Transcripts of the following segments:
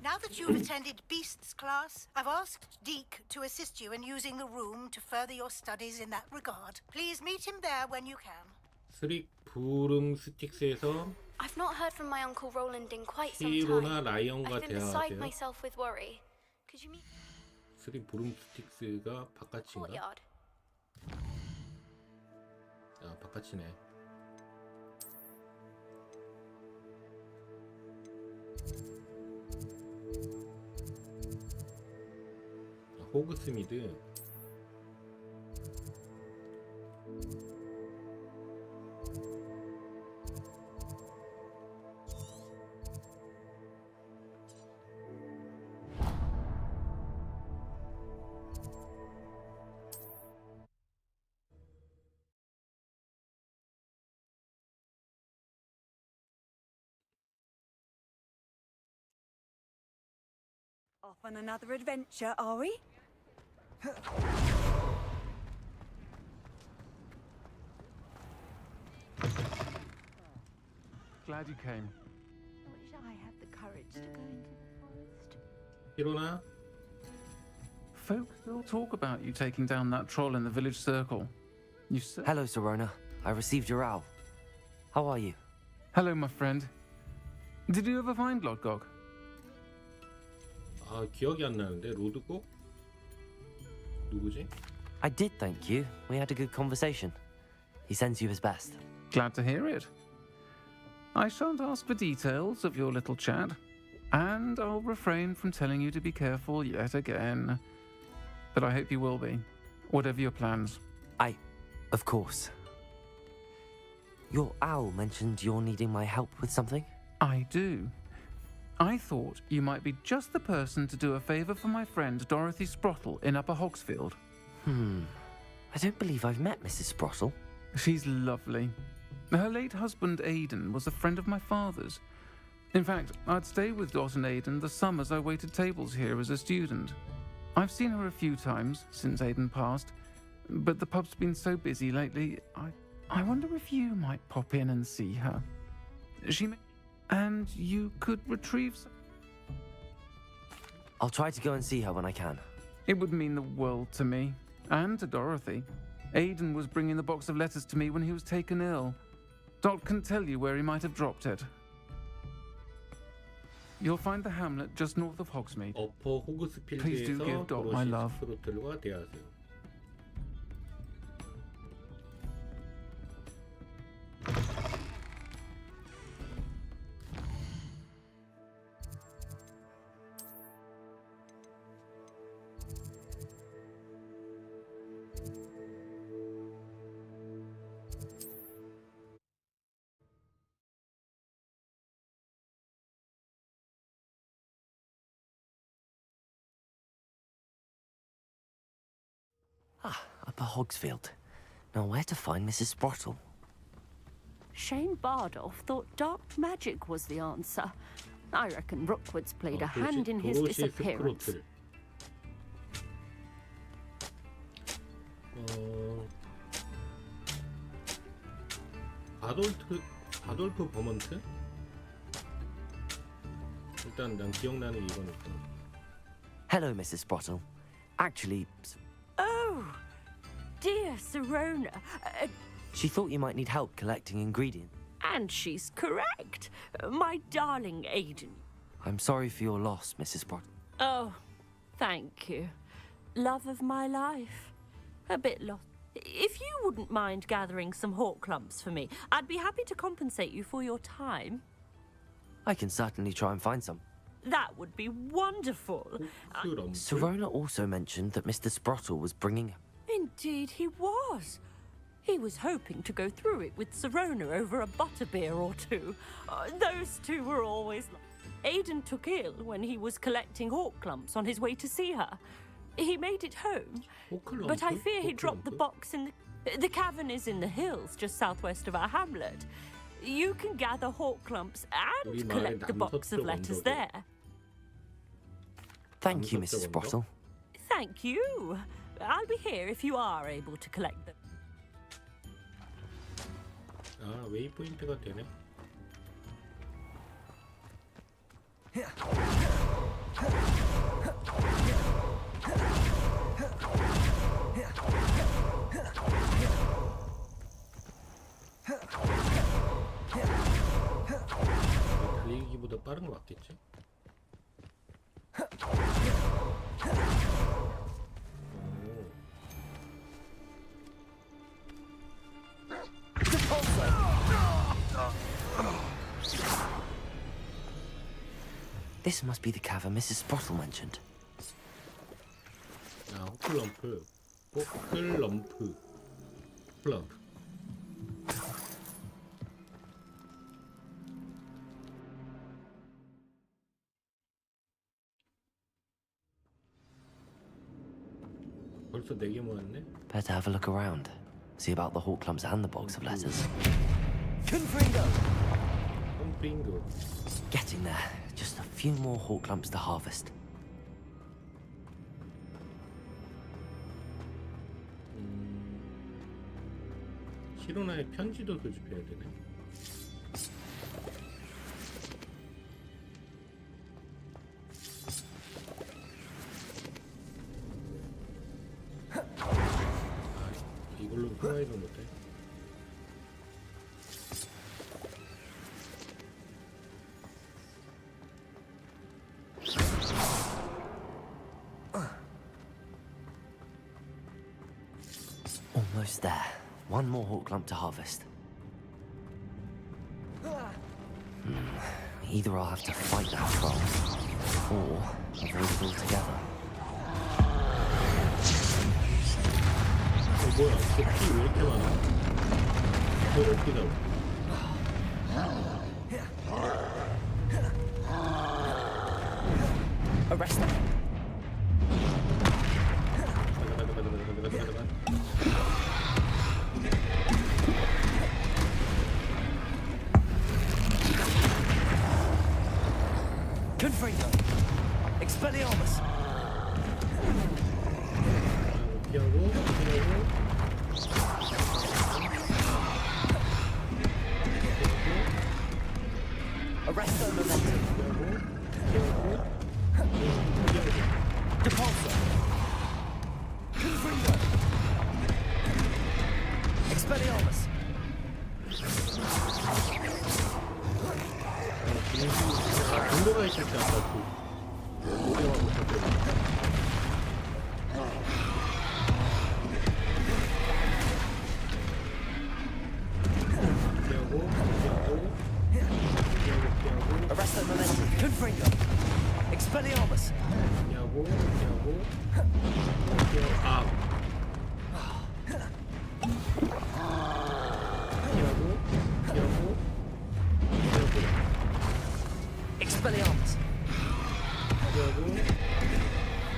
Now that you've attended Beasts class, I've asked Deke to assist you in using the room to further your studies in that regard. Please meet him there when you can. 스릭 부름 스틱스에서 I've not heard from my uncle Roland in quite some 히로나 time. 라이언과 I've been beside 대화하세요. myself with worry. Could you meet 스릭 부름 스틱스가 바깥인가? courtyard? 아, 바깥이네. 호그스미드. Off on another adventure, are we? Glad you came. I wish I had the courage to go into the forest. 히로나? Folk still talk about you taking down that troll in the village circle. You said... Hello, Sirona. I received your owl. How are you? Hello, my friend. Did you ever find Lodgok? 아, 기억이 안 나는데 로드고? 누구지? I did, thank you. We had a good conversation. He sends you his best. Glad to hear it. I shan't ask for details of your little chat, and I'll refrain from telling you to be careful yet again. But I hope you will be, whatever your plans. Of course. Your owl mentioned you're needing my help with something? I do. I thought you might be just the person to do a favour for my friend Dorothy Sprottle in Upper Hogsfield. I don't believe I've met Mrs. Sprottle. She's lovely. Her late husband Aidan was a friend of my father's. In fact, I'd stay with Dot and Aidan the summers I waited tables here as a student. I've seen her a few times since Aidan passed, but the pub's been so busy lately, I wonder if you might pop in and see her. And you could retrieve some... I'll try to go and see her when I can. It would mean the world to me, and to Dorothy. Aidan was bringing the box of letters to me when he was taken ill. Dot can tell you where he might have dropped it. You'll find the hamlet just north of Hogsmeade. 어퍼 Please do 호그스필드에서 give Dot my 도로시 love. 스프로틀과 대화하세요. Upper Hogsfield. Now where to find Mrs. Sprottle? Shane Bardolph thought dark magic was the answer. I reckon Rookwood's played a hand in his 도로시 disappearance. 스프로틀. 아돌프 버먼트? 일단 난 기억나는 이건 있다. Hello, Mrs. Sprottle. Actually, Oh, dear Sirona. she thought you might need help collecting ingredients. And she's correct. My darling Aidan. I'm sorry for your loss, Mrs. Sprottle. Oh, thank you. Love of my life. A bit lost. If you wouldn't mind gathering some hawk clumps for me, I'd be happy to compensate you for your time. I can certainly try and find some. That would be wonderful. Sirona also mentioned that Mr. Sprottle was bringing... Indeed he was. He was hoping to go through it with Sirona over a butterbeer or two. Those two were always... Aidan took ill when he was collecting hawk clumps on his way to see her. He made it home, but I fear he dropped the box in the cavern is in the hills just southwest of our hamlet. You can gather hawk clumps and collect the box of letters there. Thank you, Mrs. Sprottle. Thank you. I'll be here if you are able to collect them. 아, 웨이포인트가 되네. 달리기보다 빠른 거 맞겠지? This must be the cavern Mrs. Sprottle mentioned. 아, 호클럼프. 호클럼프. 호클럼프. 벌써 4개 모았네? Better have a look around. See about the hawk clumps and the box of letters. 홈프링고. Getting there. Just a few more hawk clumps to harvest. 시로나에 편지도 수집해야 되네. 이걸로 플라이도 못해. Almost there. One more hawk clump to harvest. Either I'll have to fight that troll, or avoid it altogether. 뭐야? 피 왜 이렇게 많아? 왜 피다? Arrest them. Confringo. Expelliarmus. Arresto momentum. Depulso. Confringo. Expelliarmus. 공도가 있을 때 아까 그 노래하고 있었거든. Arresto momentum. Confringo. Expelliarmus. 피하고 Expelliarmus.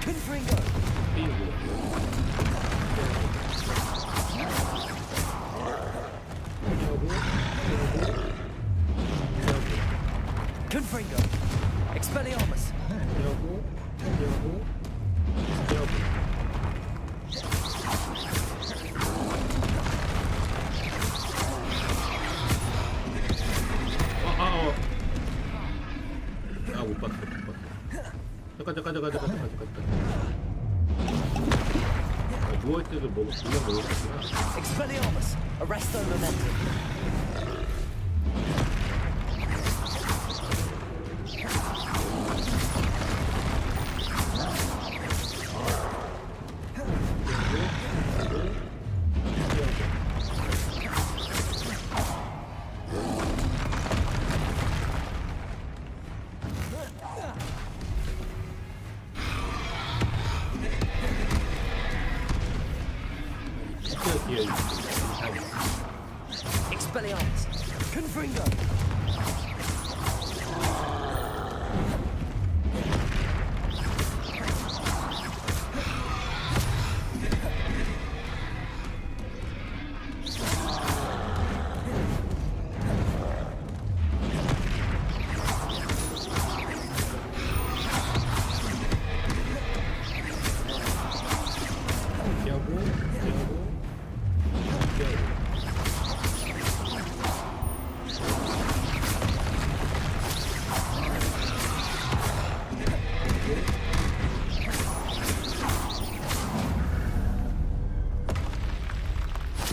Confringo. Confringo. Expelliarmus. 못 봤어. 잠깐. 누워있을 때도 분명 먹었구나. Expelliarmus. Arresto momentum. Expelliarmus. Confringo.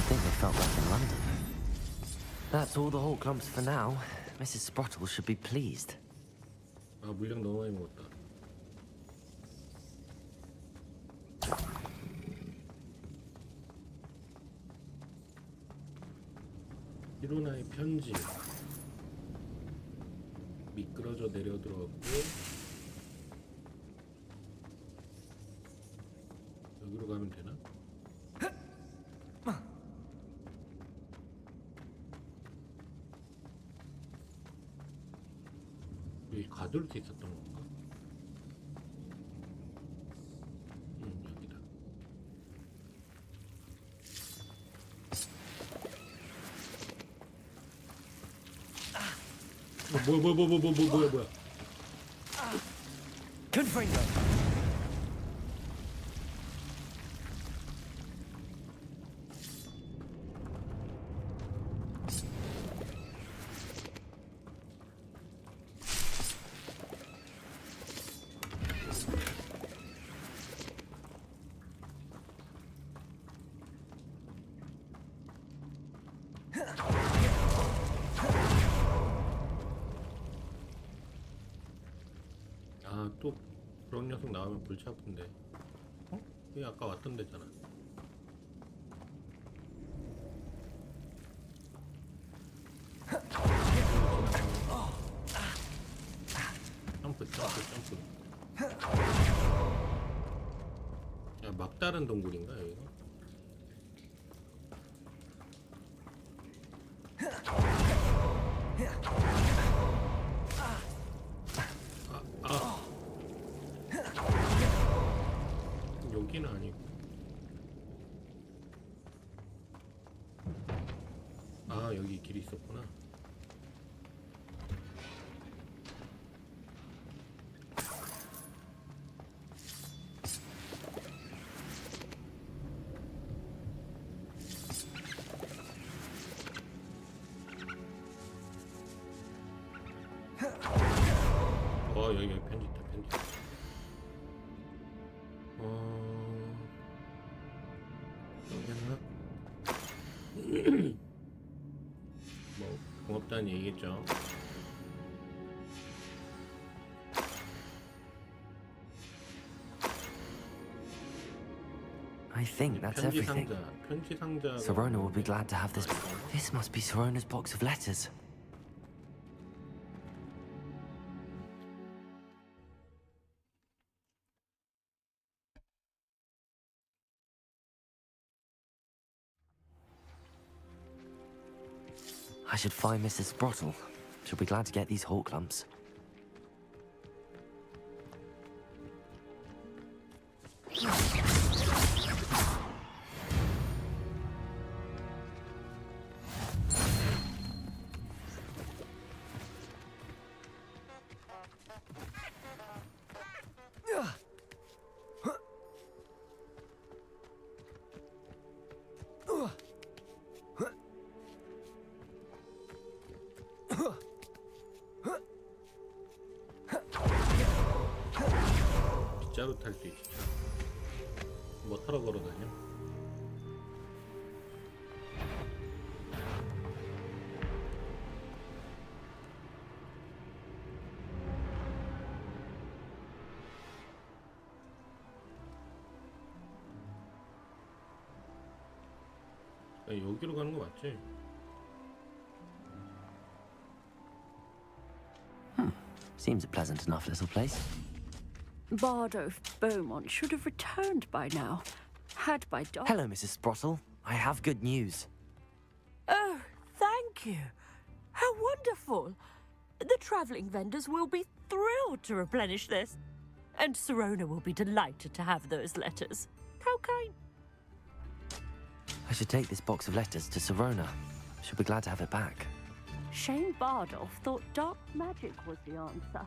think they felt like in London. That's all the whole clumps for now. Mrs. Sprottle should be pleased. 아, 물량 너무 많이 먹었다. 히로나의 편지. 미끄러져 내려 들어갔고 여기로 가면 되나? 여기 가둘 수 있었던 건가? 여기다. 뭐야. Confringo. 아, 또 그런 녀석 나오면 골치 아픈데. 어? 여기 아까 왔던 데잖아. 점프. 야, 막다른 동굴인가 여기가? 여기는 아니고. 아, 여기 길이 있었구나. 여기 편지 있다, 편지. 여기나? 뭐 고맙다는 얘기겠죠. I think that's 편지 everything. 상자, 편지 상자. Sirona will be glad to have this. This must be Sirona's box of letters. I should find Mrs. Sprottle. She'll be glad to get these hawk clumps. 빗자루 탈 수 있죠. 뭐 타러 걸어다녀? 여기로 가는 거 맞지? Seems a pleasant enough little place. Bardo Beaumont should have returned by now. Had by dog. Hello, Mrs. Sprottle. I have good news. Oh, thank you. How wonderful. The travelling vendors will be thrilled to replenish this. And Sirona will be delighted to have those letters. How kind. I should take this box of letters to Sirona. She'll be glad to have it back. Shane Bardolph thought dark magic was the answer.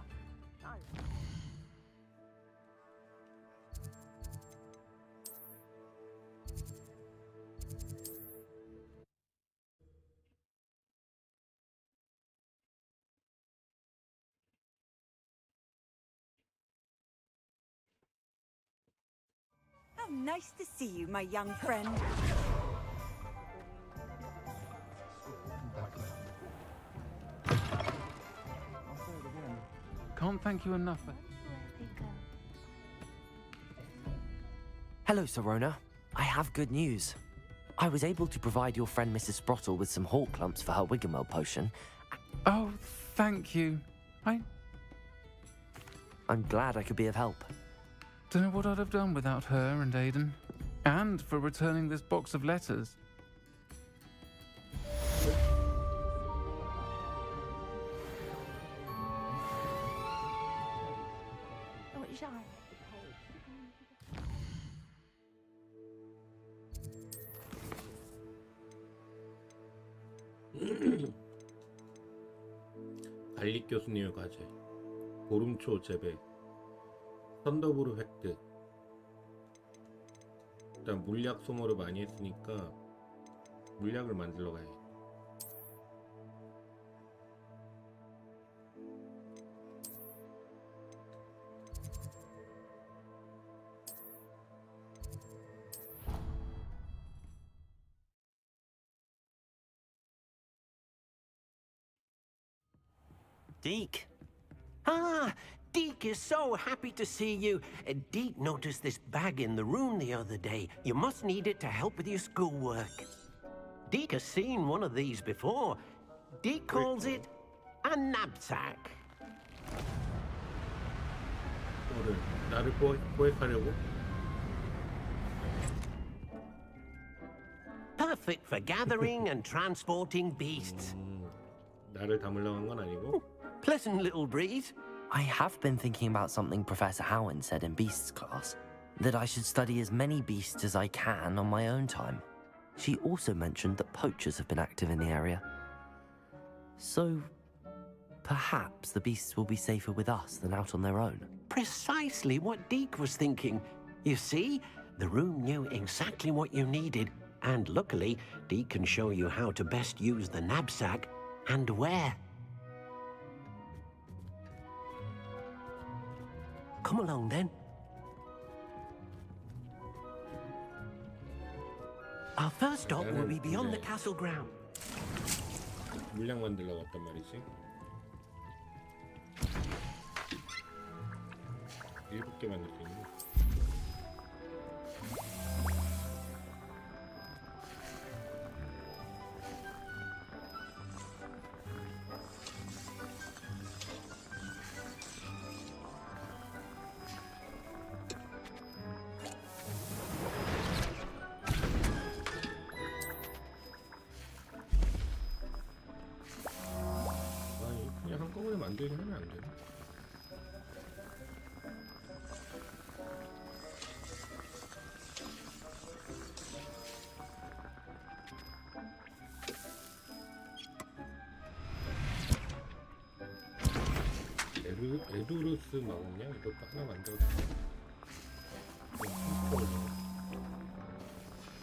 How nice to see you, my young friend. can't thank you enough for... Where they go. Hello, Sorona. I have good news. I was able to provide your friend Mrs. Sprottle with some hawk clumps for her Wiggenweld potion. Oh, thank you. I'm glad I could be of help. Don't know what I'd have done without her and Aidan. And for returning this box of letters. I wish I had the courage to go into the... 알릭 교수님의 과제, 보름초 재배, 썬더브루 획득. 일단 물약 소모를 많이 했으니까 물약을 만들러 가야겠다. Deke. Ah, Deke is so happy to see you. Deke noticed this bag in the room the other day. You must need it to help with your schoolwork. Deke has seen one of these before. Deke calls it a knapsack. 뭐를 나를 포획하려고? Perfect for gathering and transporting beasts. 나를 담으려고 한 건 아니고? Pleasant little breeze. I have been thinking about something Professor Howen said in Beasts class, that I should study as many beasts as I can on my own time. She also mentioned that poachers have been active in the area. So, perhaps the beasts will be safer with us than out on their own. Precisely what Deke was thinking. You see, the room knew exactly what you needed, and luckily, Deke can show you how to best use the knapsack and where. Come along, then. Our first stop will be beyond the castle ground. 물약 만들려고 왔단 말이지. 7개 만들 수 있는. 그냥 한꺼번에 만들긴 하면 안 되나? 에두루스 먹냐? 이것도 하나 만들었어.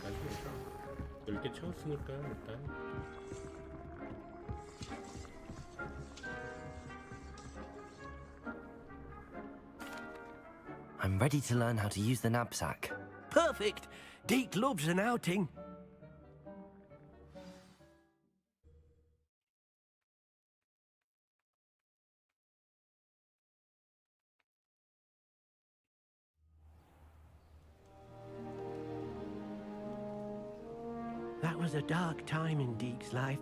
나중에 10개 채웠으니까 일단 I'm ready to learn how to use the knapsack. Perfect. Deke loves an outing. That was a dark time in Deke's life.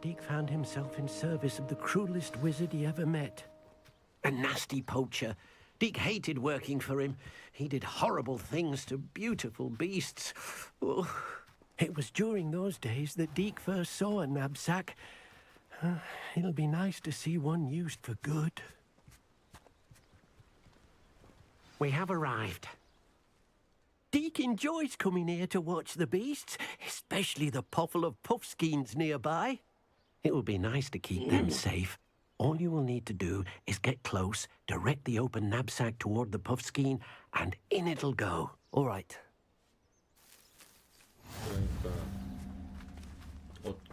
Deke found himself in service of the cruelest wizard he ever met. A nasty poacher. Deke hated working for him. He did horrible things to beautiful beasts. Oh, it was during those days that Deke first saw a knapsack. It'll be nice to see one used for good. We have arrived. Deke enjoys coming here to watch the beasts, especially the poffle of puffskeins nearby. It will be nice to keep them safe. All you will need to do is get close, direct the open knapsack toward the puffskein, and in it'll go. All right.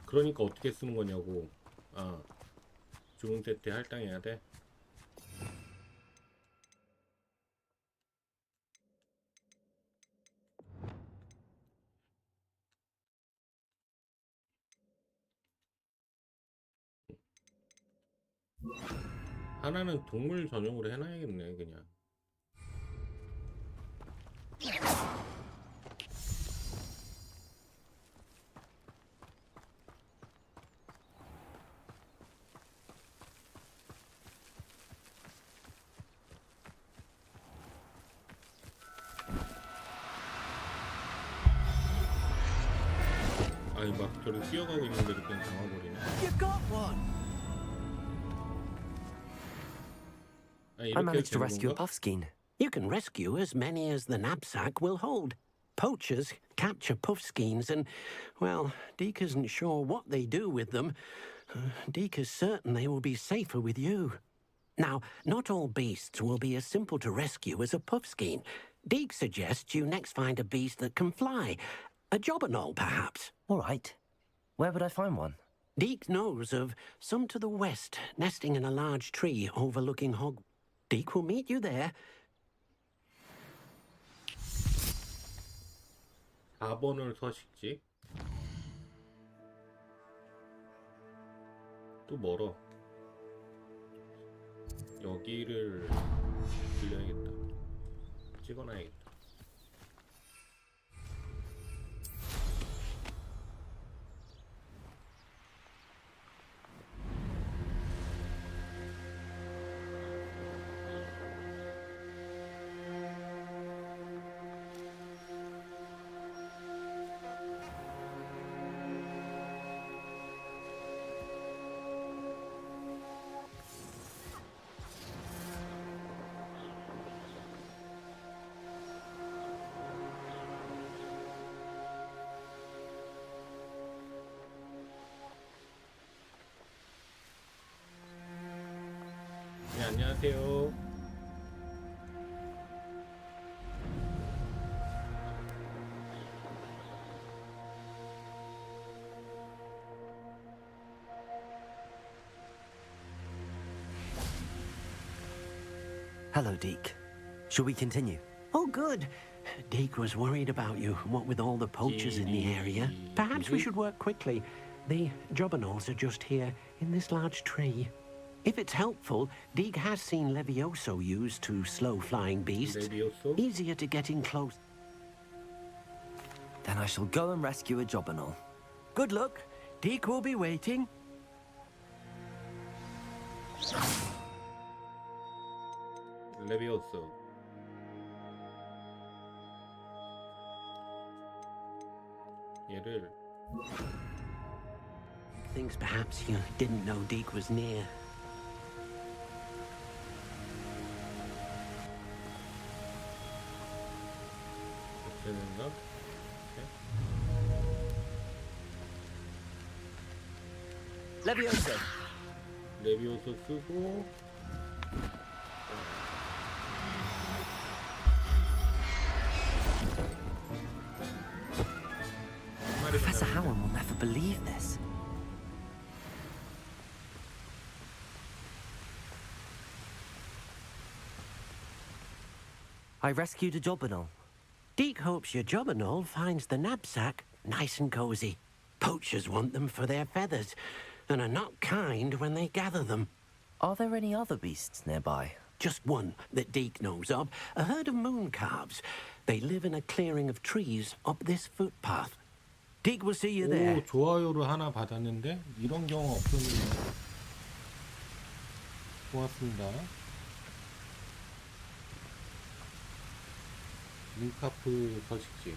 그러니까 어떻게 쓰는 거냐고. 아, 주문 세트 할당해야 돼. 하나는 동물 전용으로 해놔야겠네 그냥. 아니 막 저를 뛰어가고 있는데도 그냥 당황거리네. You got one. 아니, I 이렇게 managed to 되는 rescue a 건가? puffskein. You can rescue as many as the knapsack will hold. Poachers capture puffskeins and, well, Deke isn't sure what they do with them. Deke is certain they will be safer with you. Now, not all beasts will be as simple to rescue as a puffskein. Deke suggests you next find a beast that can fly. A jobberknoll, perhaps. All right. Where would I find one? Deke knows of some to the west, nesting in a large tree overlooking Hog. Deke will meet you there. 4번을 서식지. 또 멀어. 여기를 들려야겠다. 찍어놔야겠다. 네, 안녕하세요. Hello, Deke. Shall we continue? Oh, good. Deke was worried about you, what with all the poachers in the area. Perhaps we should work quickly. The jobberknolls are just here, in this large tree. If it's helpful, Deke has seen Levioso used to slow flying beasts. Levioso? Easier to get in close. Then I shall go and rescue a jobberknoll. Good luck. Deke will be waiting. 레비오스. 얘를 Thinks perhaps you didn't know Deke was near. 되는가? Levioso! 레비오스 쓰고 Professor Howard will never believe this. I rescued a jobberknoll. Deke hopes your jobberknoll finds the knapsack nice and cozy. Poachers want them for their feathers, and are not kind when they gather them. Are there any other beasts nearby? Just one that Deke knows of, a herd of moon calves. They live in a clearing of trees up this footpath. Deke will see you there. 오, 좋아요를 하나 받았는데 이런 경우 없었는데. 고맙습니다. 링카프 서식지.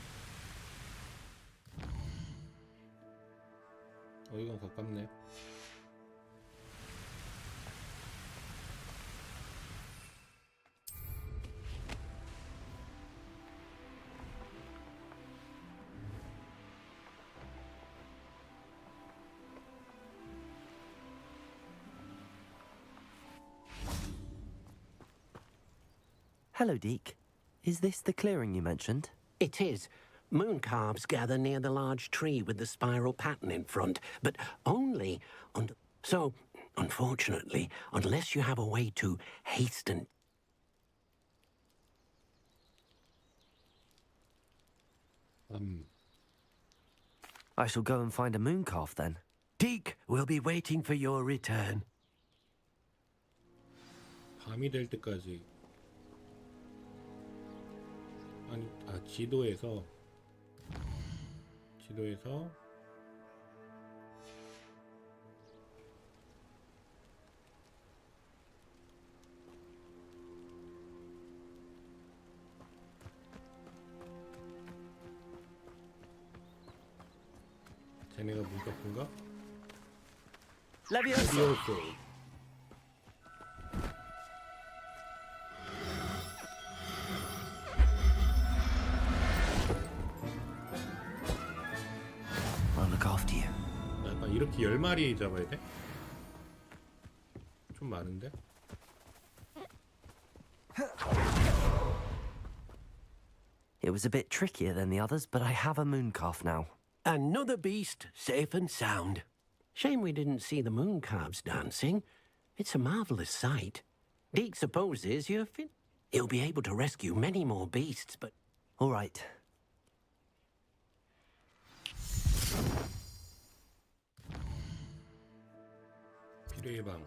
이건 가깝네. Hello, Deke. Is this the clearing you mentioned? It is. Moon calves gather near the large tree with the spiral pattern in front, but only on... So, unfortunately, unless you have a way to hasten... I shall go and find a moon calf then. Deke will be waiting for your return. 밤이 될 때까지. 아니, 지도에서 쟤네가 문격인가? Levioso! I'll look after you. 약간 이렇게 10마리 잡아야 돼? 좀 많은데? It was a bit trickier than the others, but I have a moon calf now. Another beast, safe and sound. Shame we didn't see the moon calves dancing. It's a marvelous sight. Deke supposes you're fit. He'll be able to rescue many more beasts, but... All right. 필요의 방.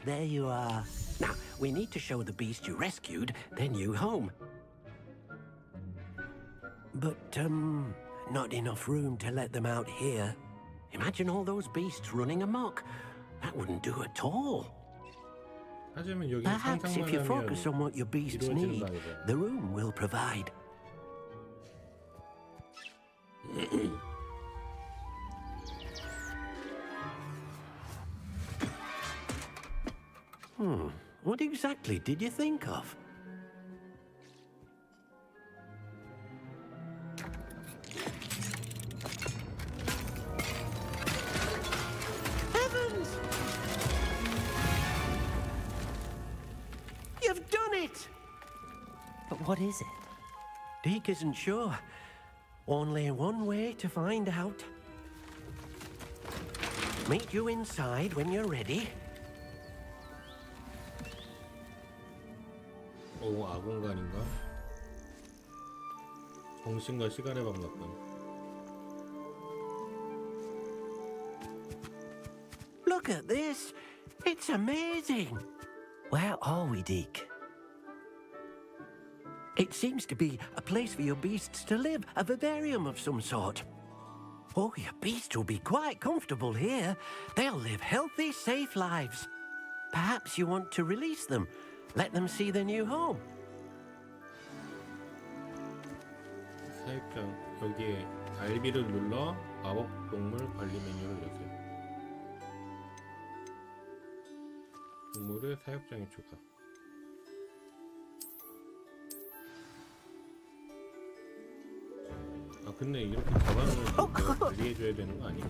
There you are. Now, we need to show the beast you rescued their new home. But, not enough room to let them out here. Imagine all those beasts running amok. That wouldn't do at all. 하지만 여기 Perhaps if you 상상만 focus on 하면 what your beasts 이루어지는 need, 방이죠. the room will provide. What exactly did you think of? Heavens! You've done it! But what is it? Deke isn't sure. Only one way to find out. Meet you inside when you're ready. 악공간인가? 정신과 시간의 방락관. Look at this. It's amazing. Where are we, Deke? It seems to be a place for your beasts to live, a vivarium of some sort. Oh, your beasts will be quite comfortable here. They'll live healthy, safe lives. Perhaps you want to release them, let them see their new home. 사육장. 여기에 RB를 눌러 마법 동물 관리 메뉴를 여세요. 동물을 사육장에 추가. 근데 이렇게 잡아놓으면 내가 관리해줘야 되는 거 아니야?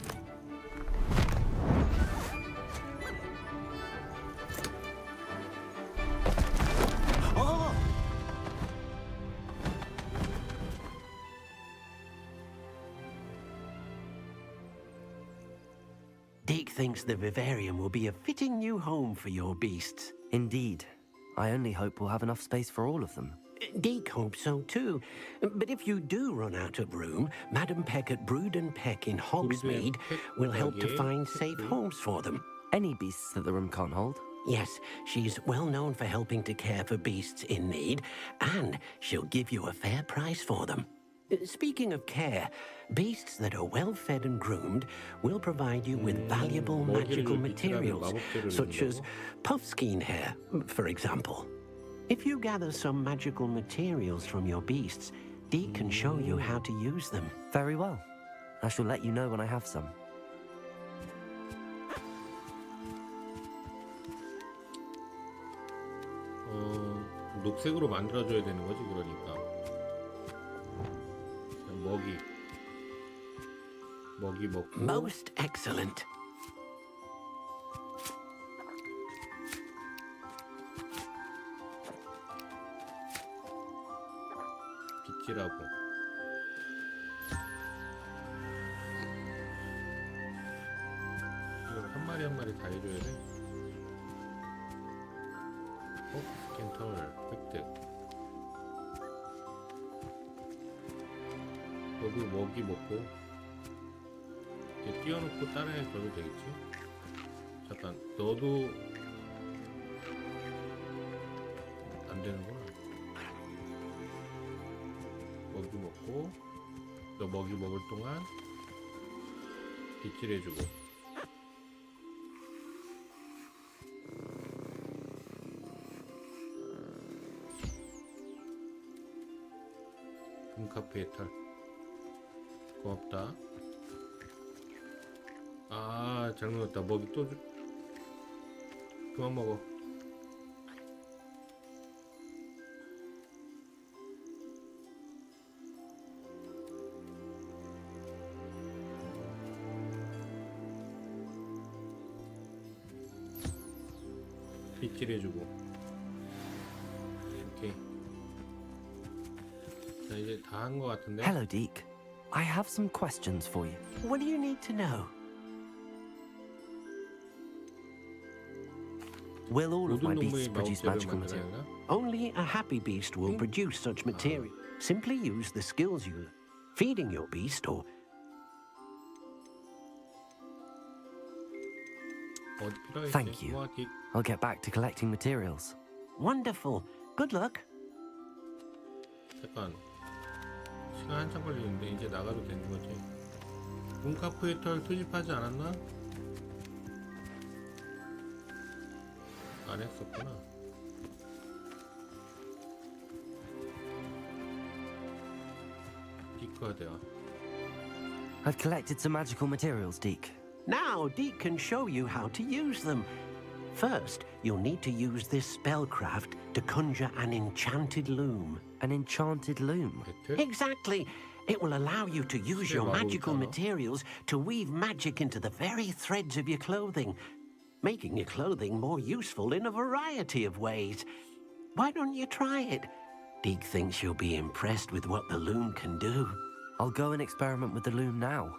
Deke thinks the vivarium will be a fitting new home for your beasts. Indeed. I only hope we'll have enough space for all of them. Deke hopes so too. But if you do run out of room, Madam Peck at Brood and Peck in Hogsmeade will help to find safe homes for them. Any beasts that the room can't hold? Yes, she's well known for helping to care for beasts in need, and she'll give you a fair price for them. Speaking of care, beasts that are well fed and groomed will provide you with valuable magical materials, such as puffskein hair, for example. If you gather some magical materials from your beasts, Deke can show you how to use them. Very well. I shall let you know when I have some. 녹색으로 만들어줘야 되는 거지, 그러니까. 먹이 먹고. Most excellent. 빗질하고. 이걸 한 마리 한 마리 다 해줘야 돼. 스캔털 획득. 여기 먹이 먹고 이제 띄워놓고 다른 애 줘도 되겠지? 잠깐 너도 안 되는구나. 먹이 먹고 너 먹이 먹을 동안 빗질 해주고. 금카페의 털 고맙다. 아 잘못 넣었다. 먹이 또 그만 먹어. 빗질해주고. 오케이. 자 이제 다 한 거 같은데. Hello, Deke. I have some questions for you. What do you need to know? Will all of my 모든 beasts 동물이 produce 마법제를 magical material? 만들어내나? Only a happy beast will produce such material. Simply use the skills you learn. Feeding your beast or 어디 필요했지? Thank you. 고마워, 딕. I'll get back to collecting materials. wonderful. Good luck. 잠깐 시간 한참 걸리는데 이제 나가도 되는 거지? 문카프의 털 수집하지 않았나? 안 했었구나. 디크가 돼요. I've collected some magical materials, Deke. Now, Deke can show you how to use them. First, you'll need to use this spellcraft to conjure an enchanted loom. An enchanted loom. 배틀? Exactly. It will allow you to use your magical materials to weave magic into the very threads of your clothing, making your clothing more useful in a variety of ways. Why don't you try it? Deke thinks you'll be impressed with what the loom can do. I'll go and experiment with the loom now.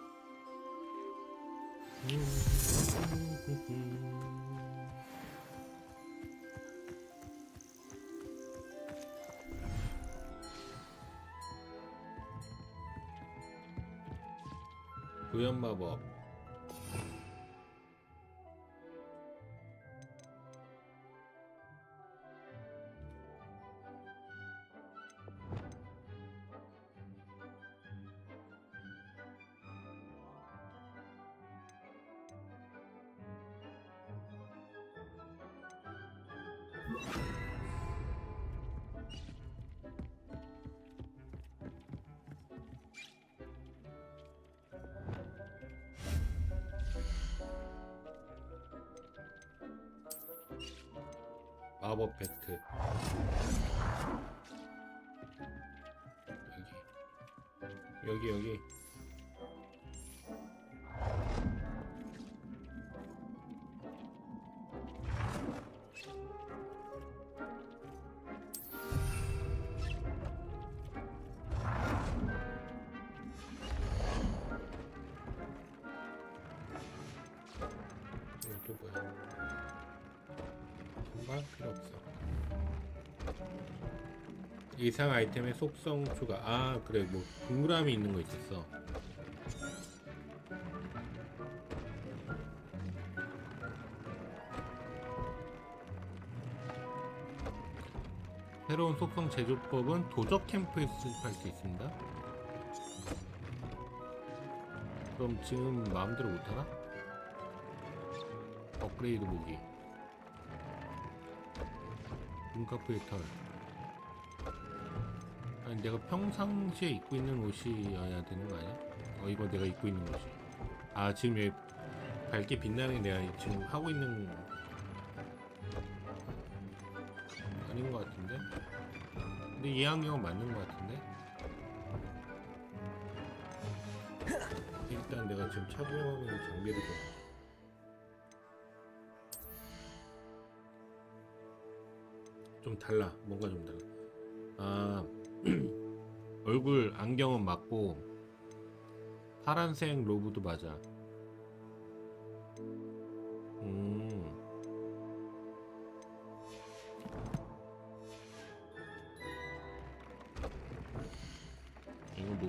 구현 마법. 마법 배트. 여기. 또 뭐야? 정말 필요 없어. 이상 아이템의 속성 추가. 아 그래 뭐 동그라미 있는 거 있었어. 새로운 속성 제조법은 도적 캠프에서 수집할 수 있습니다. 그럼 지금 마음대로 못하나? 업그레이드 무기 문카프의 털. 아니 내가 평상시에 입고 있는 옷이어야 되는 거 아니야? 이거 내가 입고 있는 옷이. 아 지금 여기 밝게 빛나는 게 내가 지금 하고 있는 아닌 것 같은데? 근데 이 안경은 맞는 것 같은데? 일단 내가 지금 착용하고 있는 장비를 좀 달라. 뭔가 좀 달라. 아 얼굴 안경은 맞고 파란색 로브도 맞아.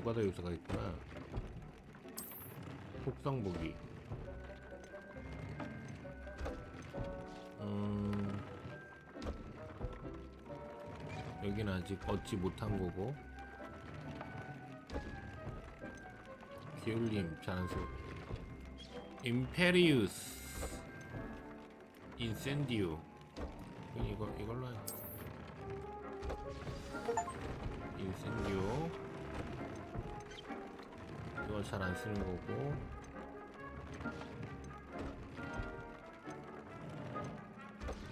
노가다 요소가 있구나. 속성 보기. 여기는 아직 얻지 못한 거고. 기울림 자연수. 임페리우스 인센디오. 이걸로 해. 인센디오. 이거 잘 안 쓰는 거고.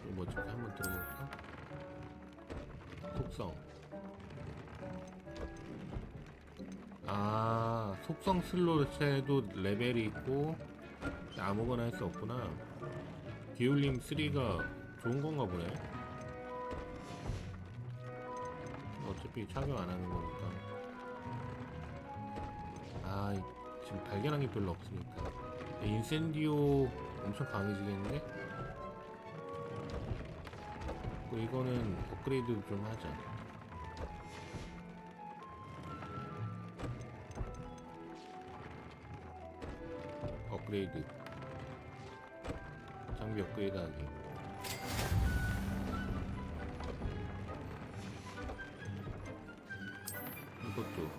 이거 뭐지? 한번 들어볼까? 속성. 아, 속성 슬롯에도 레벨이 있고 아무거나 할 수 없구나. 기울림 3가 좋은 건가 보네. 어차피 착용 안 하는 거니까. 아, 지금 발견한 게 별로 없으니까. 인센디오 엄청 강해지겠는데? 이거는 업그레이드 좀 하자. 업그레이드. 장비 업그레이드 하기. 이것도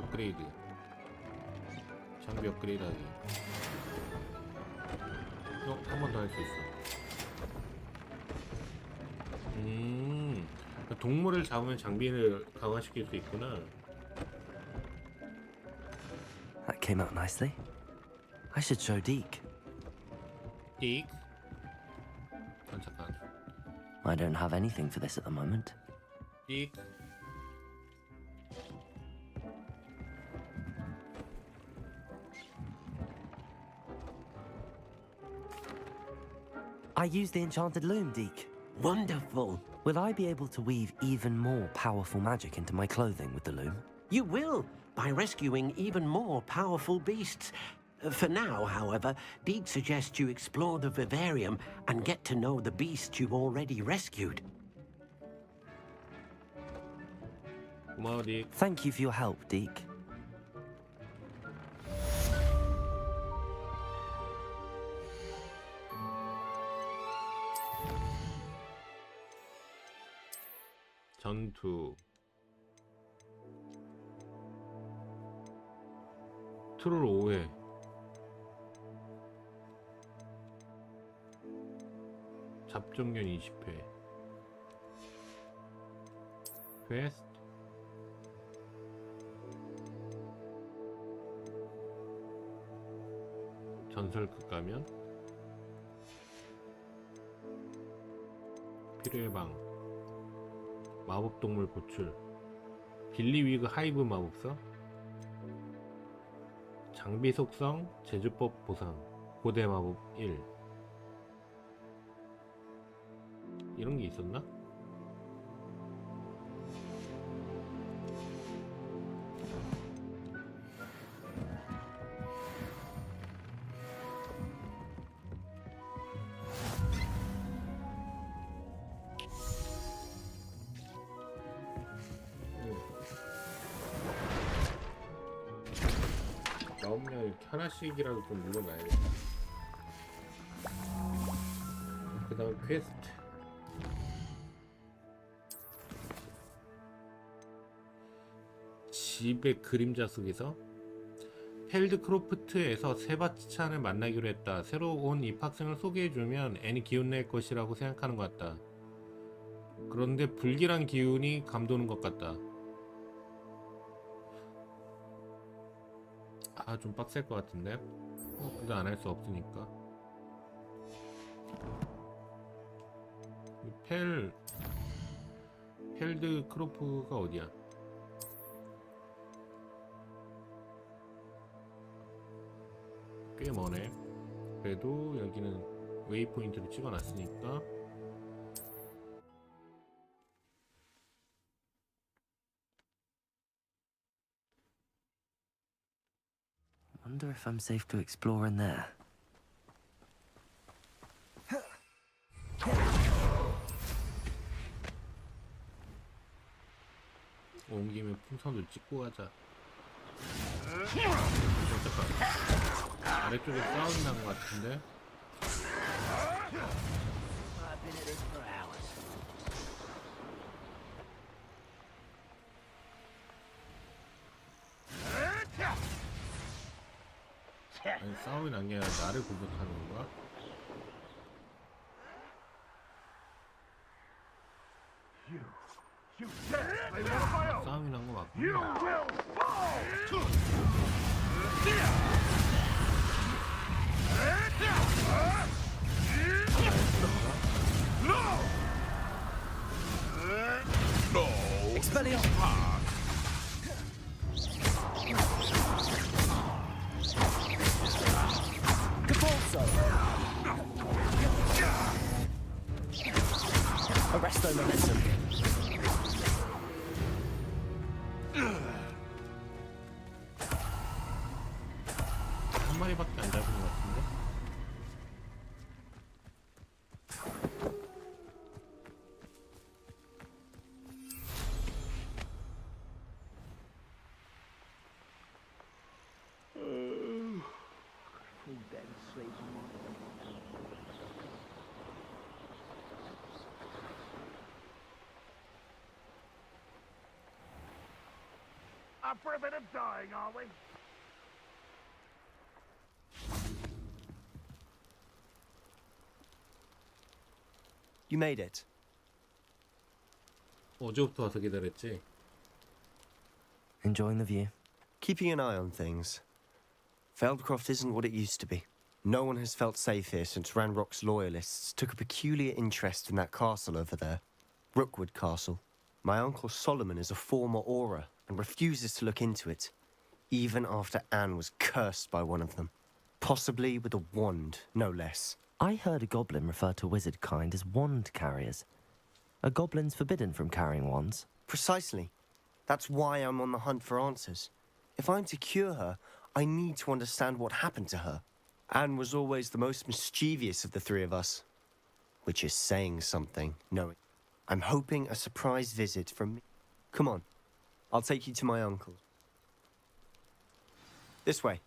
업그레이드. 장비 업그레이드 하기. 한 번 더 할 수 있어. 동물을 잡으면 장비를 강화시킬 수 있구나. That came out nicely. I should show Deke. Deke? 잠깐. I don't have anything for this at the moment. Deke? I used the enchanted loom, Deke. Wonderful. Will I be able to weave even more powerful magic into my clothing with the loom? You will, by rescuing even more powerful beasts. For now, however, Deke suggests you explore the vivarium and get to know the beasts you've already rescued. 고마워, Deke. Thank you for your help, Deke. 전투. 트롤 5회. 잡종견 20회. 퀘스트. 전설극 가면. 필요의 방. 마법동물 보출. 빌리위그 하이브 마법사. 장비 속성 제주법 보상. 고대 마법 1. 이런 게 있었나? 나오면 이렇게 하나씩이라도 좀 눌러놔야겠다. 그 다음 퀘스트. 집의 그림자 속에서. 펠드크로프트에서 세바스찬을 만나기로 했다. 새로 온 입학생을 소개해주면 애니 기운낼 것이라고 생각하는 것 같다. 그런데 불길한 기운이 감도는 것 같다. 아, 좀 빡셀 것 같은데? 근데 안 할 수 없으니까. 펠드크로프가 어디야? 꽤 머네. 그래도 여기는 웨이포인트를 찍어놨으니까. Wonder if I'm safe to explore in there. 온 김에 풍선을 찍고 가자. 잠깐. 아래쪽에 싸움이 난 것 같은데. I've been at this for hours. 아니 싸움이 난 게 아니라 나를 공격하는 건가? 싸움이 난 거 맞구나. Arresto momentum. 한 마리밖에 안 잡은 것 같은데? Up for a bit of dying, are we? You made it. 어제부터 와서 기다렸지. Enjoying the view? Keeping an eye on things. Feldcroft isn't what it used to be. No one has felt safe here since Ranrock's loyalists took a peculiar interest in that castle over there. Rookwood Castle. My uncle Solomon is a former Auror and refuses to look into it, even after Anne was cursed by one of them. Possibly with a wand, no less. I heard a goblin refer to wizard kind as wand carriers. Are goblins forbidden from carrying wands? Precisely. That's why I'm on the hunt for answers. If I'm to cure her, I need to understand what happened to her. Anne was always the most mischievous of the three of us. Which is saying something, knowing. I'm hoping a surprise visit from me. Come on. I'll take you to my uncle. This way.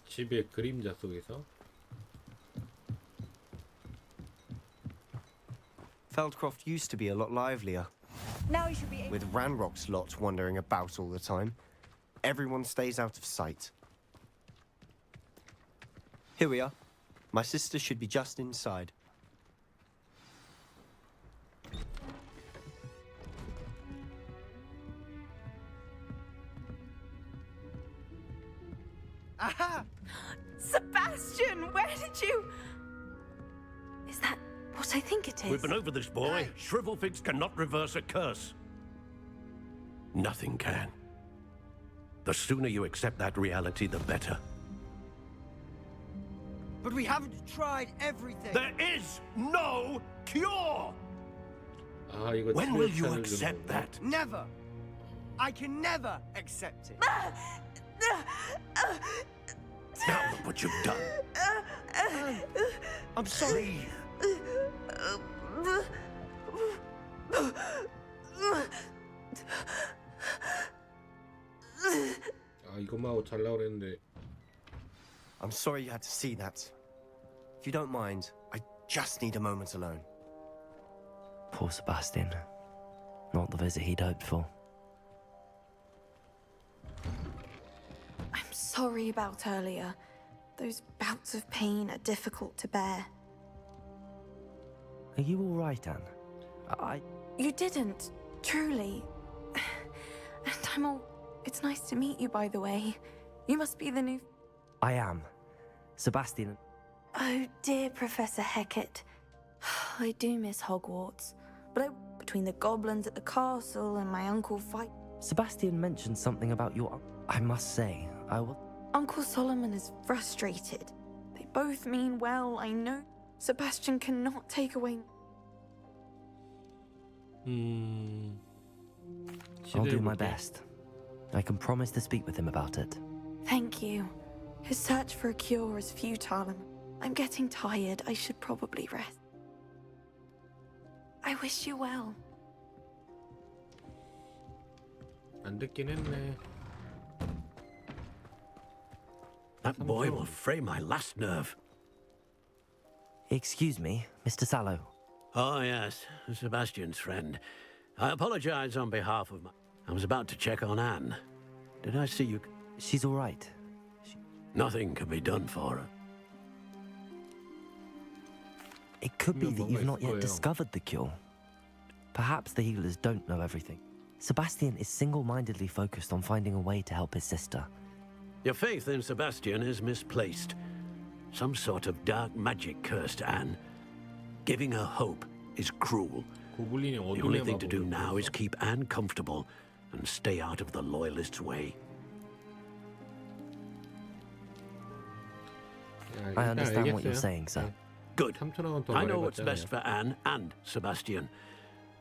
집의 그림자 속에서. Feldcroft used to be a lot livelier. Now you should be able. With Ranrock's lot wandering about all the time, everyone stays out of sight. Here we are. My sister should be just inside. Aha! Sebastian, where did you? Is that what I think it is? We've been over this, boy. Shrivelfigs cannot reverse a curse. Nothing can. The sooner you accept that reality, the better. But we haven't tried everything. There is no cure! 아 이거 When will you 치료차를 accept 주는 건가? that? Never. I can never accept it. Now look what you've done. I'm sorry. 아 이것만 하고 잘 나오랬는데. I'm sorry you had to see that. If you don't mind, I just need a moment alone. Poor Sebastian. Not the visit he'd hoped for. I'm sorry about earlier. Those bouts of pain are difficult to bear. Are you all right, Anne? You didn't, truly. And I'm all... It's nice to meet you, by the way. You must be the new... I am. Sebastian... Oh, dear Professor Hecat. I do miss Hogwarts. But between the goblins at the castle and my uncle fight... Sebastian mentioned something about your... I must say, I will... Uncle Solomon is frustrated. They both mean well, I know. Sebastian cannot take away... I'll do my best. I can promise to speak with him about it. Thank you. His search for a cure is futile and I'm getting tired. I should probably rest. I wish you well. 안 듣긴 했네. That boy will fray my last nerve. Excuse me, Mr. Sallow. Oh, yes, Sebastian's friend. I apologize on behalf of my... I was about to check on Anne. Did I see you? She's all right. Nothing can be done for her. It could be that you've not yet discovered the cure. Perhaps the healers don't know everything. Sebastian is single-mindedly focused on finding a way to help his sister. Your faith in Sebastian is misplaced. Some sort of dark magic cursed Anne. Giving her hope is cruel. The only thing to do now is keep Anne comfortable and stay out of the Loyalists' way. I understand what you're saying, sir. Good. I know what's best for Anne and Sebastian.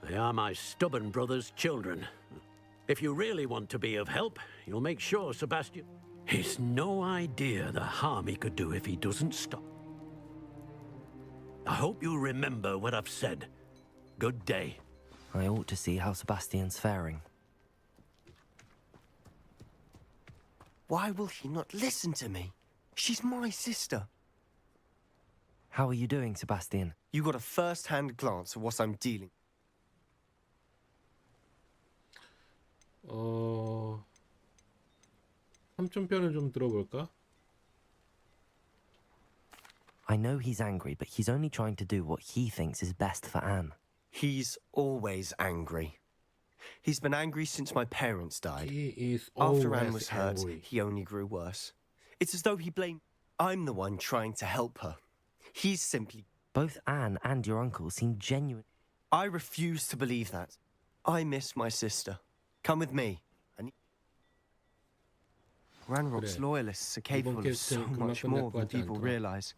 They are my stubborn brother's children. If you really want to be of help, you'll make sure Sebastian... He's no idea the harm he could do if he doesn't stop. I hope you remember what I've said. Good day. I ought to see how Sebastian's faring. Why will he not listen to me? She's my sister. How are you doing, Sebastian? You got a first-hand glance at what I'm dealing. 삼촌편을 좀 들어볼까? I know he's angry, but he's only trying to do what he thinks is best for Anne. He's always angry. He's been angry since my parents died. He is After Anne always was hurt, angry. he only grew worse. It's as though he blamed... I'm the one trying to help her. He's simply... Both Anne and your uncle seem genuine. I refuse to believe that. I miss my sister. Come with me. Ranrock's loyalists are capable of so much more than people realize.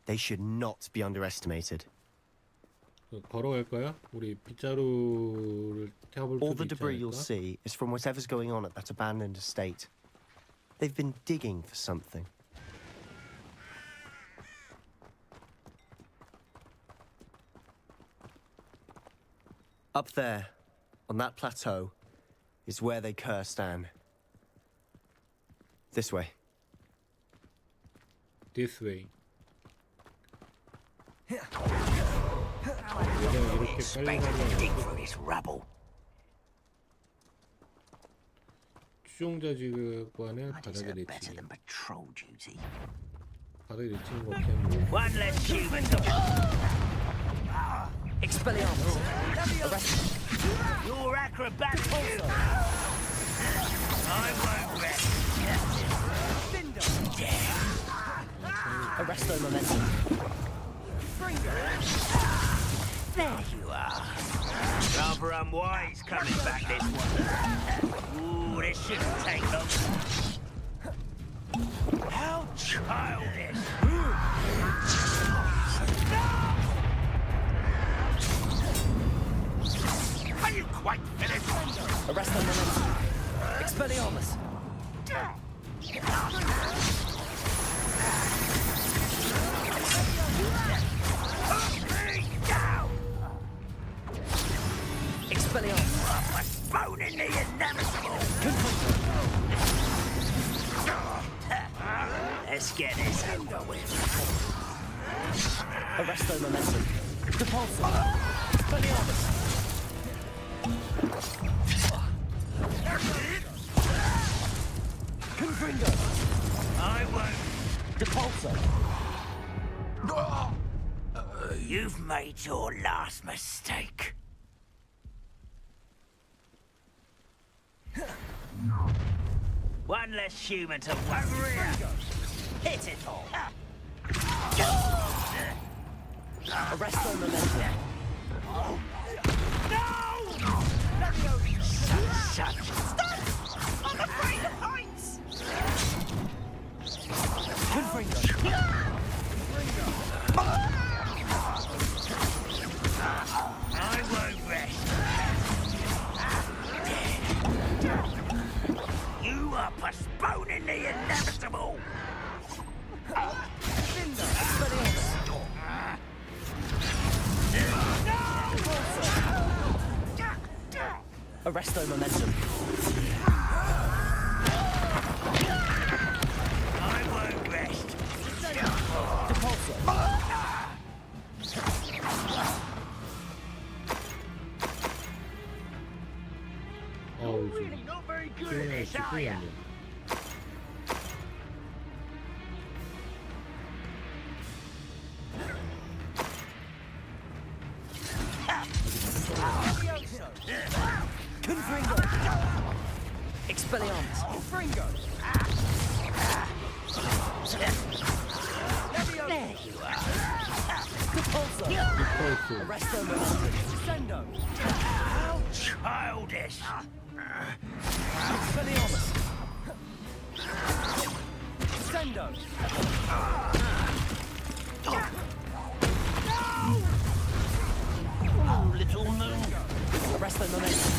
They should not be underestimated. 걸어갈까요? 우리 빗자루를 태워볼 All 수도 the 있지 debris you'll 않을까? see is from whatever's going on at that abandoned estate. They've been digging for something. Up there, on that plateau, is where they cursed Anne. This way. This way. 추종자 지휘관을 바닥에 내치기. 바닥에 내치는 거 없겠네. One less human. Expelliarmus. Arrest. Your acrobat also. I won't rest. Arresto momentum. There you are. Rather unwise coming back this way. Ooh, this shouldn't take long. How childish! Are you quite finished? Arresto momentum. Expelliarmus. Expelliarmus. Postponing the inevitable. Let's get this over with. Arresto momentum. Repulsor. Expelliarmus. Confringo. I won't. Repulsor. You've made your last mistake. One less human to worry. Hit it all. Arresto momentum. No! Shut. Stop! I'm afraid of heights! Confringo. I won't rest. You are postponing the inevitable. Arresto momentum. I won't this, are ya? Confringo! Expelliarmus! Confringo! There you are! Repulso! Arresto Momentum! Sendo! How childish! Expelliarmus! Sendo! Oh, little moon! Arresto Momentum!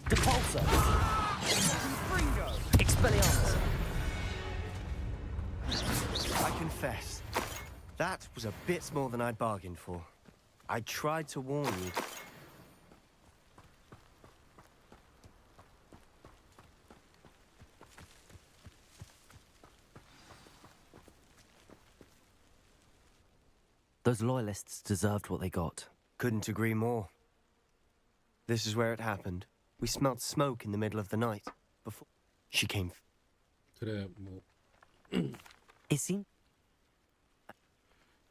Depulso! Expelliarmus! I confess, that was a bit more than I'd bargained for. I tried to warn you. Those loyalists deserved what they got. Couldn't agree more. This is where it happened. We smelled smoke in the middle of the night. Before she came. 그래 뭐. It seemed.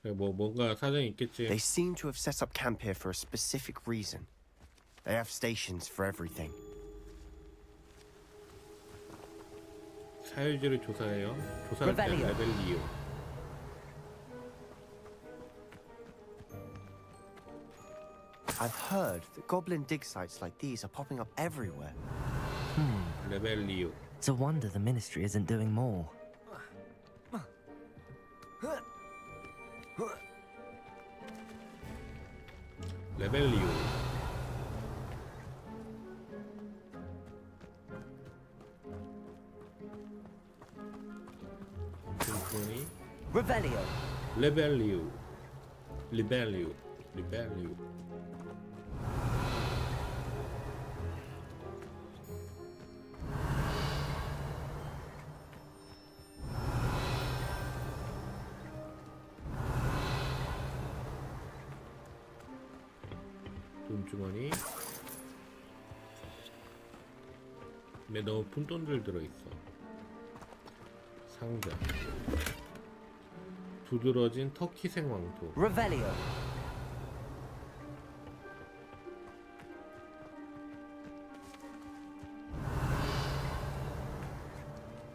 그래 뭐 뭔가 사정이 있겠지. They seem to have set up camp here for a specific reason. They have stations for everything. 사유지를 조사해요. 조사할 때 레벨 2요. I've heard that goblin dig sites like these are popping up everywhere. 레벨 2요. It's a wonder the ministry isn't doing more. 레벨 2요. 심포니. Revelio! 레벨 2요. 리벨리오. 리벨리오. 돈주머니. 근데 너무 푼돈들 들어있어. 상자. 두드러진 터키 생왕토. Revelio!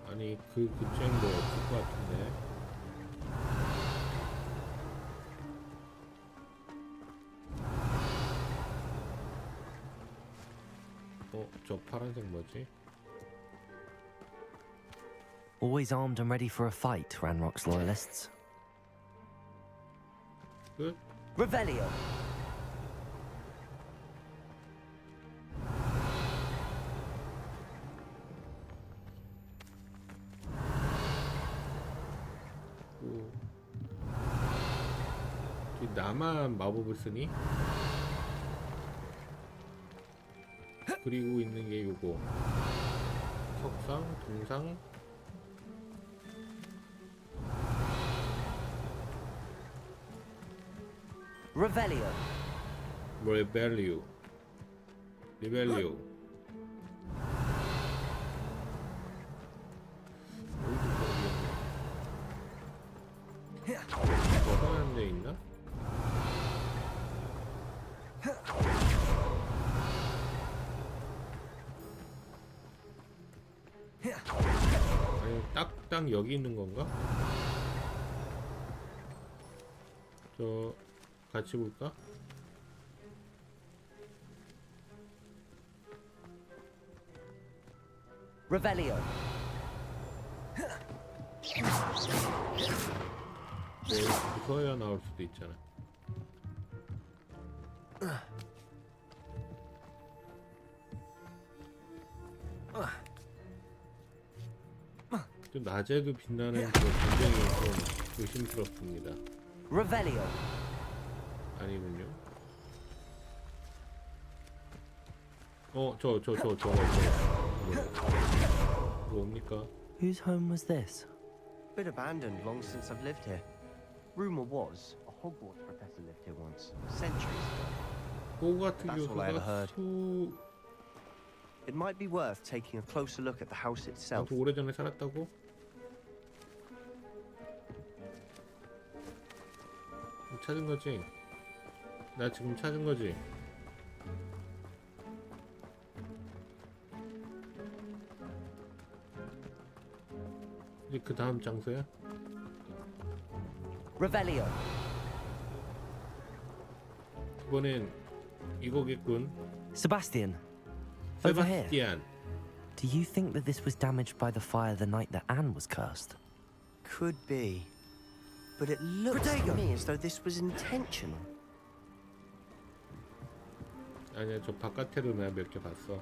아니 그쯤 뭐 없을 것 같은데. 저 파란색 뭐지? Always armed and ready for a fight, Ranrock's loyalists. 끝? Revelio! 나만 마법을 쓰니? 그리고 있는 게 요거 석상, 동상. Revelio! 레벨리오. 리벨리오. 더 하는 데 있나? 아니 딱 여기 있는 건가? 저 같이 볼까? Revelio! 뭐 부서야 나올 수도 있잖아. 좀 낮에도 빛나는 그 굉장히 좀 의심스럽습니다. Revelio! 아니군요. 저거 뭡니까? Whose home was this? been abandoned long since I've lived here. Rumor was a Hogwarts professor lived here once, centuries ago. 호그와트 That's all I ever heard. 교수가 It might be worth taking a closer look at the house itself. 또 오래전에 살았다고? 찾은 거지? 나 지금 찾은 거지? 이제 그 다음 장소야? Revelio. 이번엔 이거겠군. Sebastian, over here. 세바스티안. Do you think that this was damaged by the fire the night that Anne was cursed? Could be. But it looks to me as though this was intentional. 아니야, 저 바깥에도 내가 몇 개 봤어.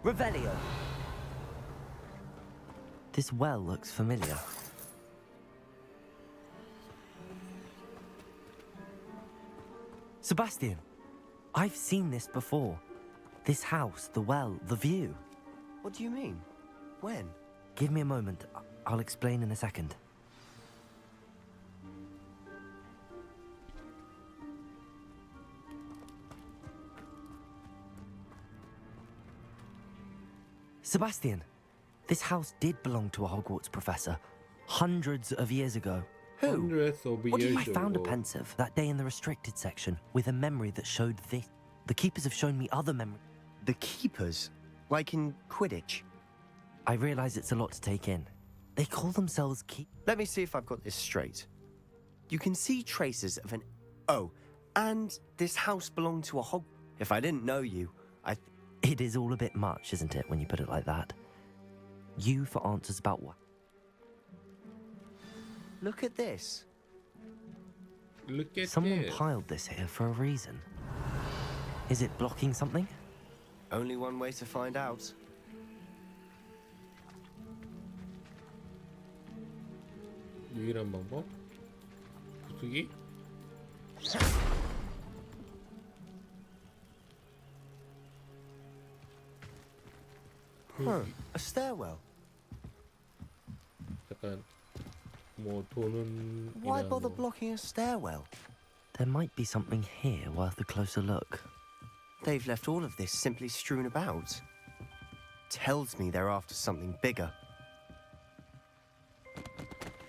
Revelio. This well looks familiar. Sebastian, I've seen this before. This house, the well, the view. What do you mean? When? Give me a moment. I'll explain in a second. Sebastian, this house did belong to a Hogwarts professor hundreds of years ago. Hundreds of years I found a ago. pensive that day in the restricted section with a memory that showed this. The keepers have shown me other memories. The keepers? Like in Quidditch? I realize it's a lot to take in. They call themselves Let me see if I've got this straight. You can see traces of an... Oh, and this house belonged to a Hog... If I didn't know you, It is all a bit much, isn't it, when you put it like that? You for answers about what? Look at this. Look at Someone this. piled this here for a reason. Is it blocking something? Only one way to find out. 유일한 방법? 부수기? Huh, a stairwell. 약간 뭐 도는 Why bother blocking a stairwell? There might be something here worth a closer look. They've left all of this simply strewn about. Tells me they're after something bigger.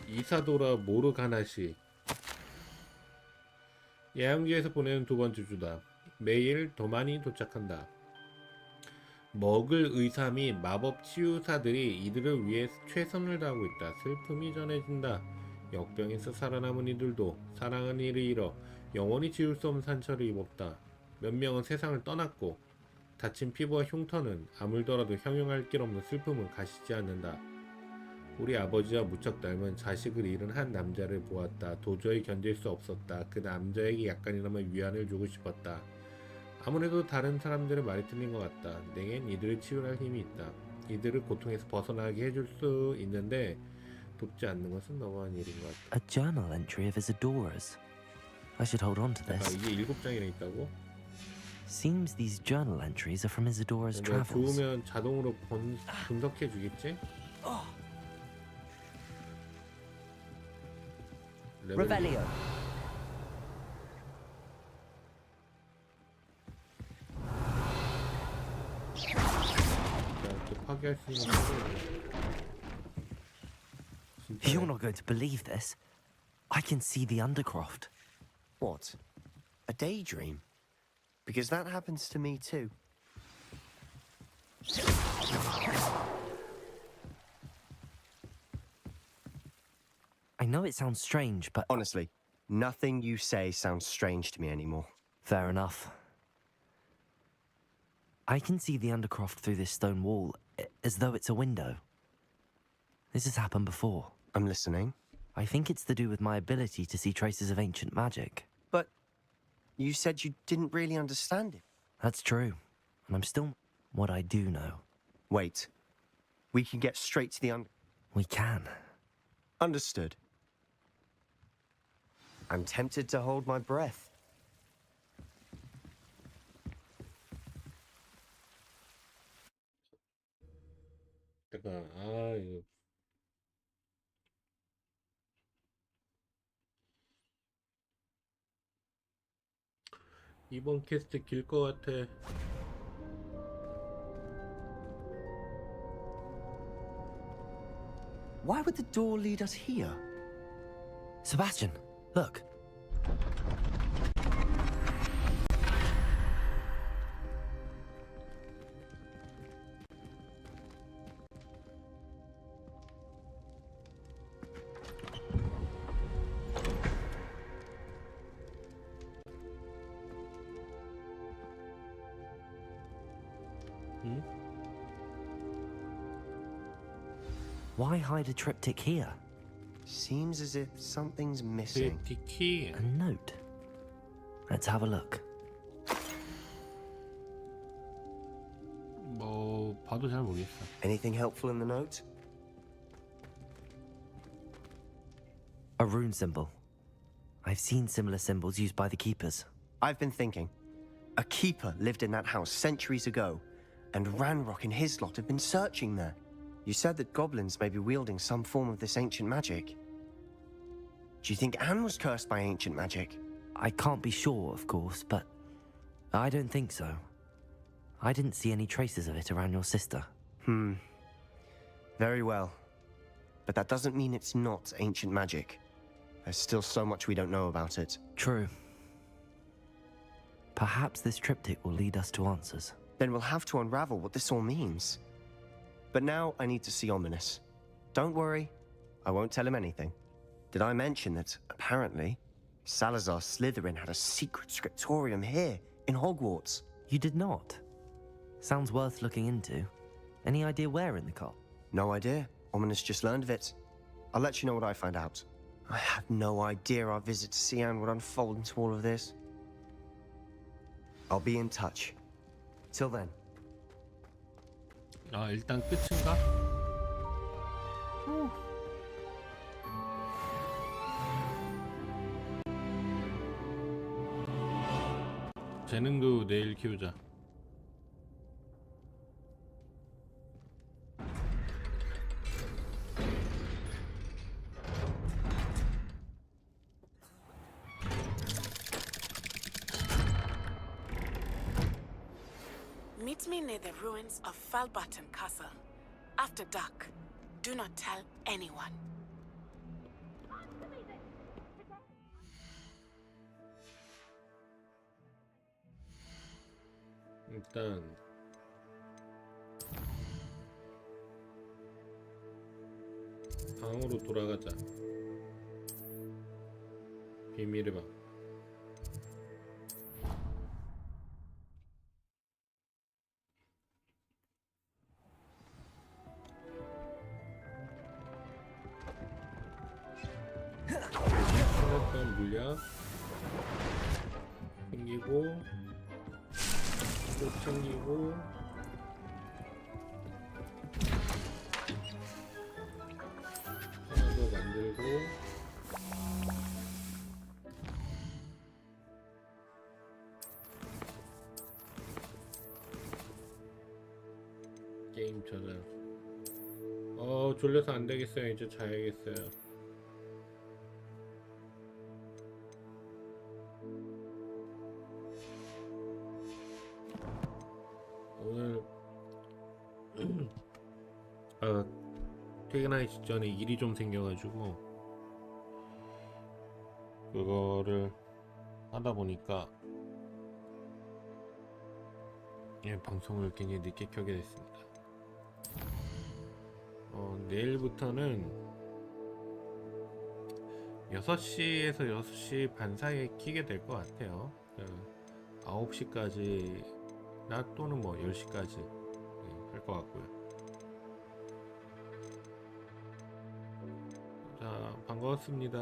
이사도라 모르가나시. 야영지에서 보내는 두 번째 주다. 매일 더 많이 도착한다. 먹을 의사 및 마법 치유사들이 이들을 위해 최선을 다하고 있다. 슬픔이 전해진다. 역병에서 살아남은 이들도 사랑하는 이를 잃어 영원히 지울 수 없는 상처를 입었다. 몇 명은 세상을 떠났고 다친 피부와 흉터는 아물더라도 형용할 길 없는 슬픔을 가시지 않는다. 우리 아버지와 무척 닮은 자식을 잃은 한 남자를 보았다. 도저히 견딜 수 없었다. 그 남자에게 약간이나마 위안을 주고 싶었다. 아무래도 다른 사람들의 말이 틀린 것 같다. 내겐 이들을 치유할 힘이 있다. 이들을 고통에서 벗어나게 해줄 수 있는데 돕지 않는 것은 너무한 일인 것 같다. A journal entry of Isadora's. I should hold on to 아, this. 이게 7장이나 있다고? Seems these journal entries are from Isadora's 내가 travels. 좋으면 자동으로 분석해 주겠지? Revelio. 파괴할 수 있는 You're not going to believe this. I can see the Undercroft. What? A daydream? Because that happens to me too. I know it sounds strange, but Honestly, nothing you say sounds strange to me anymore. fair enough. I can see the Undercroft through this stone wall, as though it's a window. This has happened before. I'm listening. I think it's to do with my ability to see traces of ancient magic. But you said you didn't really understand it. That's true, and I'm still what I do know. Wait. We can get straight to the We can. Understood. I'm tempted to hold my breath. 잠깐, 아, 이거 이번 퀘스트 길 것 같아. Why would the door lead us here? Sebastian, look. Why hide a triptych here? Seems as if something's missing. 키. A note. Let's have a look. 뭐 봐도 잘 모르겠어. Anything helpful in the note? A rune symbol. I've seen similar symbols used by the keepers. I've been thinking. A keeper lived in that house centuries ago, and Ranrock and his lot have been searching there. You said that goblins may be wielding some form of this ancient magic. Do you think Anne was cursed by ancient magic? I can't be sure, of course, but I don't think so. I didn't see any traces of it around your sister. Very well. But that doesn't mean it's not ancient magic. There's still so much we don't know about it. True. Perhaps this triptych will lead us to answers. Then we'll have to unravel what this all means. But now I need to see Ominous. Don't worry, I won't tell him anything. Did I mention that, apparently, Salazar Slytherin had a secret scriptorium here, in Hogwarts? You did not? Sounds worth looking into. Any idea where in the cult? No idea. Ominous just learned of it. I'll let you know what I find out. I had no idea our visit to Sian would unfold into all of this. I'll be in touch. Till then. 아 일단 끝인가? 재능도 내일 키우자. Meet me near the ruins of Falbaton Castle. After dark. Do not tell anyone. 일단 방으로 돌아가자. 비밀의 방. 생각한 물약 챙기고 또 챙기고 하나 더 만들고 게임 저장. 졸려서 안 되겠어요. 이제 자야겠어요. 오늘 퇴근하기 직전에 일이 좀 생겨가지고 그거를 하다 보니까 방송을 굉장히 늦게 켜게 됐습니다. 내일부터는 6시에서 6시 반 사이에 키게 될 것 같아요. 9시까지 낮 또는 뭐 10시까지 할 것 같고요. 자, 반가웠습니다.